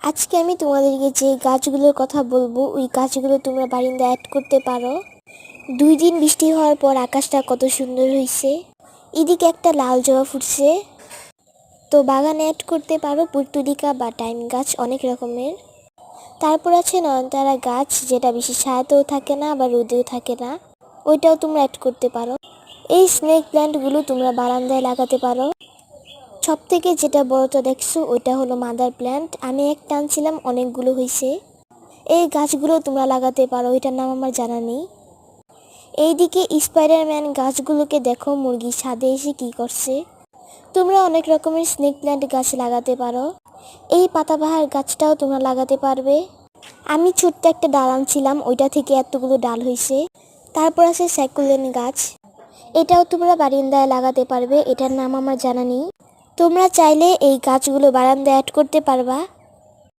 আজকে আমি তোমাদেরকে যে গাছগুলোর কথা বলবো ওই গাছগুলো তোমরা বারান্দায় অ্যাড করতে পারো। 2 দিন বৃষ্টি হওয়ার পর আকাশটা কত সুন্দর হয়েছে। এদিকে একটা লাল জবা ফুটছে। তো বাগানে অ্যাড করতে পারো পুর্তুলিকা বা টাইম গাছ, অনেক রকমের। তারপর আছে নয়নতারা গাছ, যেটা বেশি ছায়াতেও থাকে না বা রোদেও থাকে না, ওইটাও তোমরা অ্যাড করতে পারো। এই স্নেক প্ল্যান্টগুলো তোমরা বারান্দায় লাগাতে পারো। সব থেকে যেটা বড়টা দেখছো ওইটা হলো মাদার প্ল্যান্ট। আমি একটা আনছিলাম, অনেকগুলো হয়েছে। এই গাছগুলো তোমরা লাগাতে পারো, এটার নাম আমার জানা নেই। এইদিকে স্পাইডারম্যান গাছগুলোকে দেখো, মুরগি ছাদে এসে কি করছে। তোমরা অনেক রকমের স্নেক প্ল্যান্ট গাছ লাগাতে পারো। এই পাতাবাহার গাছটাও তোমরা লাগাতে পারবে। আমি ছোট্ট একটা ডাল আনছিলাম, ওইটা থেকে এতগুলো ডাল হয়েছে। তারপর আছে স্যাকুলেন গাছ, এটাও তোমরা বারান্দায় লাগাতে পারবে, এটার নাম আমার জানা নেই। তোমরা চাইলে এই গাছগুলো বারান্দায় অ্যাড করতে পারবা।